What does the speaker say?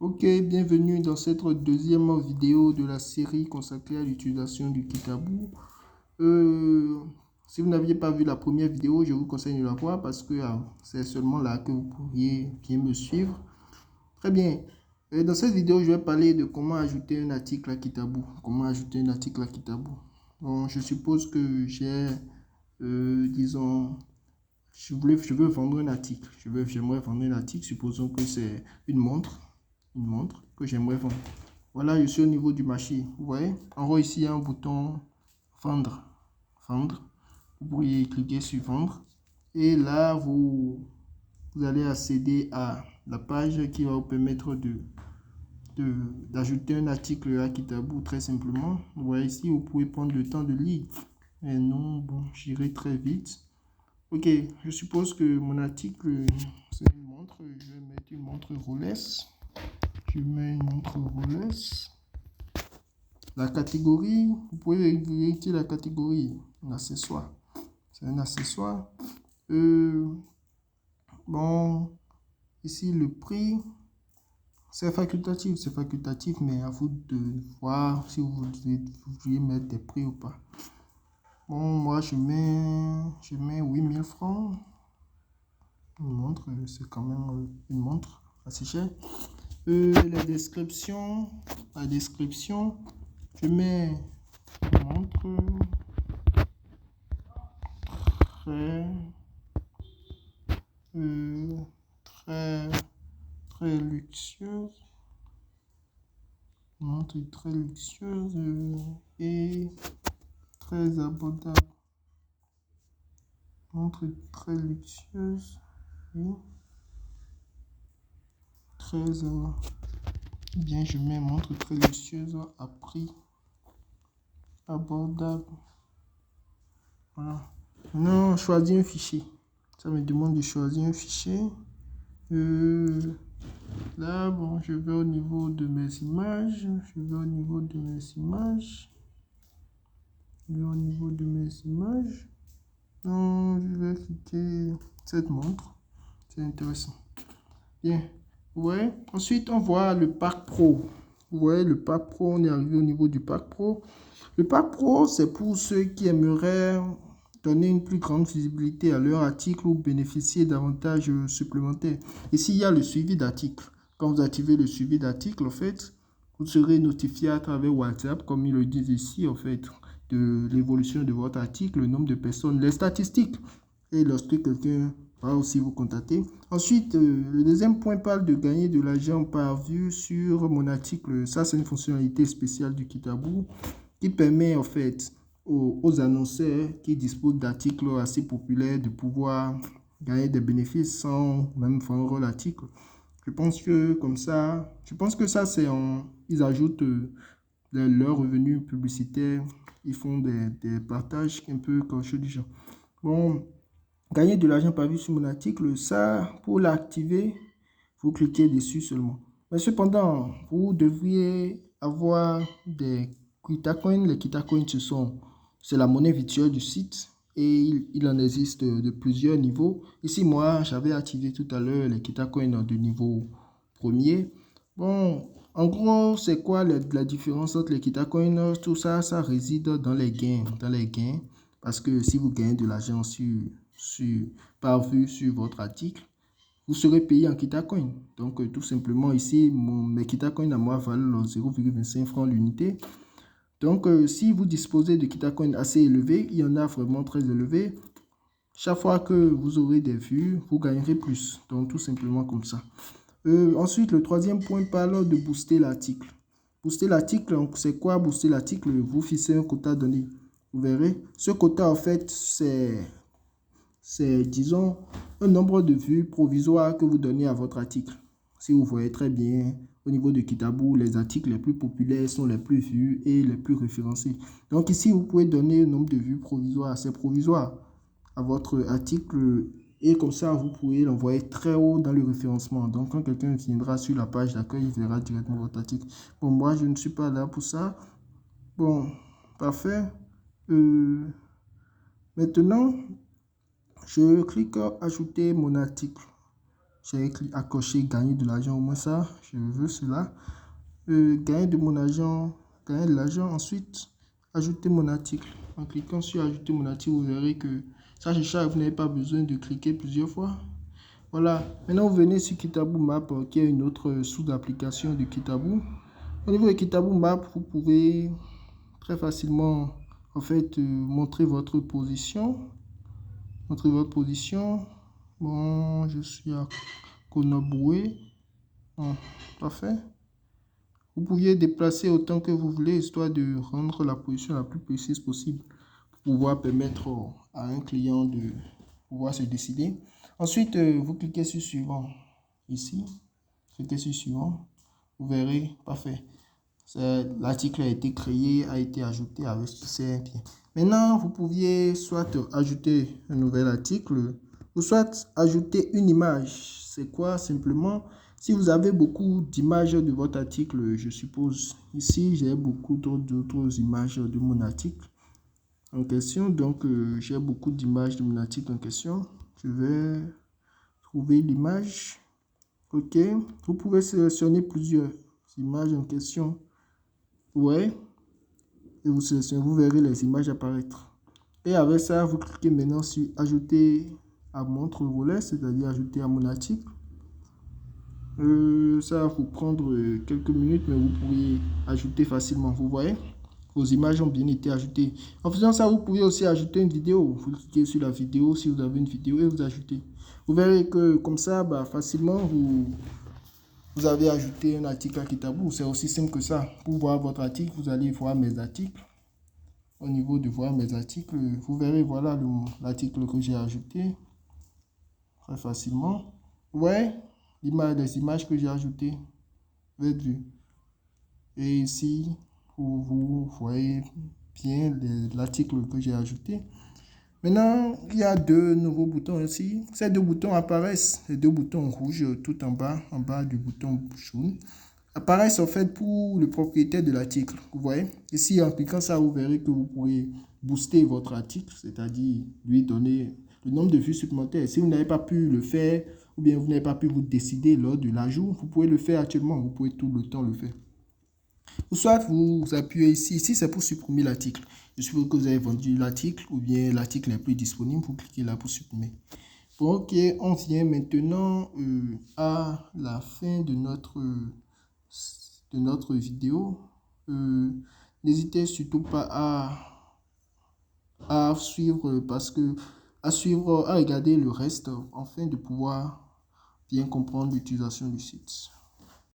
Ok, bienvenue dans cette deuxième vidéo de la série consacrée à l'utilisation du Kitaboo. Si vous n'aviez pas vu la première vidéo, je vous conseille de la voir parce que c'est seulement là que vous pourriez bien me suivre. Très bien. Dans cette vidéo, je vais parler de comment ajouter un article à Kitaboo. Comment ajouter un article à Kitaboo. Bon, je suppose que disons, je veux vendre un article. J'aimerais vendre un article. Supposons que c'est une montre que j'aimerais vendre. Voilà, je suis au niveau du marché. Vous voyez, en haut ici, il y a un bouton vendre. Vendre. Vous pourriez cliquer sur vendre. Et là, vous allez accéder à la page qui va vous permettre d'ajouter un article à Kitaboo très simplement. Vous voyez ici, vous pouvez prendre le temps de lire. Et non, bon, j'irai très vite. Ok, je suppose que mon article, c'est une montre. Je vais mettre une montre Rolex. Je mets une montre Rolex. La catégorie, vous pouvez vérifier la catégorie. Un accessoire. C'est un accessoire. Bon, ici le prix, c'est facultatif, mais à vous de voir si vous voulez mettre des prix ou pas. Bon, moi je mets 8000 francs. Une montre, c'est quand même une montre assez chère. La description, je mets une montre très luxueuse, une montre très luxueuse et très abordable. Montre très luxueuse et très bien. Je mets montre très luxueuse à prix abordable. Voilà. Maintenant, choisir un fichier. Ça me demande de choisir un fichier. Là, bon, je vais au niveau de mes images. Non, je vais cliquer cette montre. C'est intéressant. Bien. Ouais. Ensuite, on voit le pack pro. Vous voyez, le pack pro, on est arrivé au niveau du pack pro. Le pack pro, c'est pour ceux qui aimeraient donner une plus grande visibilité à leur article ou bénéficier d'avantages supplémentaires. Ici, il y a le suivi d'article. Quand vous activez le suivi d'article, en fait, vous serez notifié à travers WhatsApp, comme ils le disent ici, en fait, de l'évolution de votre article, le nombre de personnes, les statistiques. Et lorsque quelqu'un va aussi vous contacter. Ensuite, le deuxième point parle de gagner de l'argent par vue sur mon article. Ça, c'est une fonctionnalité spéciale du Kitaboo qui permet, en fait, aux annonceurs qui disposent d'articles assez populaires de pouvoir gagner des bénéfices sans même vendre l'article. Je pense que ça, c'est ils ajoutent leurs revenus publicitaires, ils font des partages un peu comme je dis. Bon, gagner de l'argent par vue sur mon article, ça, pour l'activer, vous cliquez dessus seulement. Mais cependant, vous devriez avoir des KitaCoin. Les KitaCoin, c'est la monnaie virtuelle du site et il en existe de plusieurs niveaux. Ici, moi, j'avais activé tout à l'heure les KitaCoin de niveau premier. Bon, en gros, c'est quoi la différence entre les KitaCoin? Tout ça, ça réside dans les gains. Parce que si vous gagnez de l'argent par vue sur votre article, vous serez payé en KitaCoin. Donc, tout simplement, ici, mes KitaCoin à moi valent 0,25 francs l'unité. Donc, si vous disposez de KitaCoin assez élevés, il y en a vraiment très élevés, chaque fois que vous aurez des vues, vous gagnerez plus. Donc, tout simplement comme ça. Ensuite, le troisième point parle de booster l'article. Booster l'article, c'est quoi booster l'article? Vous fixez un quota donné. Vous verrez. Ce quota, en fait, c'est, disons, un nombre de vues provisoires que vous donnez à votre article. Si vous voyez très bien, au niveau de Kitaboo, les articles les plus populaires sont les plus vus et les plus référencés. Donc ici, vous pouvez donner un nombre de vues provisoires. C'est provisoire à votre article et comme ça, vous pouvez l'envoyer très haut dans le référencement. Donc, quand quelqu'un viendra sur la page d'accueil, il verra directement votre article. Bon, moi, je ne suis pas là pour ça. Bon, parfait. Maintenant, je clique ajouter mon article. j'ai à cocher gagner de l'argent, au moins ça, je veux cela. Gagner de mon argent, gagner de l'argent. Ensuite, ajouter mon article. En cliquant sur ajouter mon article, vous verrez que ça se charge, vous n'avez pas besoin de cliquer plusieurs fois. Voilà, maintenant vous venez sur Kitaboo Map, qui est une autre sous-application de Kitaboo. Au niveau de Kitaboo Map, vous pouvez très facilement en fait montrer votre position. Montrer votre position. Bon, je suis à Konaboué. Bon, parfait. Vous pouviez déplacer autant que vous voulez, histoire de rendre la position la plus précise possible pour pouvoir permettre à un client de pouvoir se décider. Ensuite, vous cliquez sur suivant ici. Cliquez sur suivant. Vous verrez, parfait. L'article a été créé, a été ajouté avec succès. Bien. Maintenant, vous pouviez soit ajouter un nouvel article ou soit ajouter une image. C'est quoi simplement? Si vous avez beaucoup d'images de votre article, je suppose, ici, j'ai beaucoup d'autres images de mon article en question. Donc, j'ai beaucoup d'images de mon article en question. Je vais trouver l'image. OK. Vous pouvez sélectionner plusieurs images en question. Ouais. Et vous sélectionnez, vous verrez les images apparaître. Et avec ça, vous cliquez maintenant sur ajouter à montre relais, c'est-à-dire ajouter à mon article. Ça va vous prendre quelques minutes, mais vous pourriez ajouter facilement. Vous voyez, vos images ont bien été ajoutées. En faisant ça, vous pouvez aussi ajouter une vidéo. Vous cliquez sur la vidéo si vous avez une vidéo et vous ajoutez. Vous verrez que comme ça, facilement, vous avez ajouté un article à Kitaboo. C'est aussi simple que ça. Pour voir votre article, vous allez voir mes articles. Au niveau de voir mes articles, vous verrez, voilà l'article que j'ai ajouté très facilement. Ouais. Les images que j'ai ajoutées, vous avez vu. Et ici, vous voyez bien l'article que j'ai ajouté. Maintenant, il y a deux nouveaux boutons ici. Ces deux boutons apparaissent, les deux boutons rouges tout en bas du bouton jaune, apparaissent en fait pour le propriétaire de l'article. Vous voyez, ici en cliquant ça, vous verrez que vous pouvez booster votre article, c'est-à-dire lui donner le nombre de vues supplémentaires. Si vous n'avez pas pu le faire, ou bien vous n'avez pas pu vous décider lors de l'ajout, vous pouvez le faire actuellement, vous pouvez tout le temps le faire. Ou soit vous appuyez ici, ici c'est pour supprimer l'article. Je suppose que vous avez vendu l'article ou bien l'article n'est plus disponible, vous cliquez là pour supprimer. Bon, ok, on vient maintenant à la fin de notre vidéo. N'hésitez surtout pas à suivre à regarder le reste afin de pouvoir bien comprendre l'utilisation du site.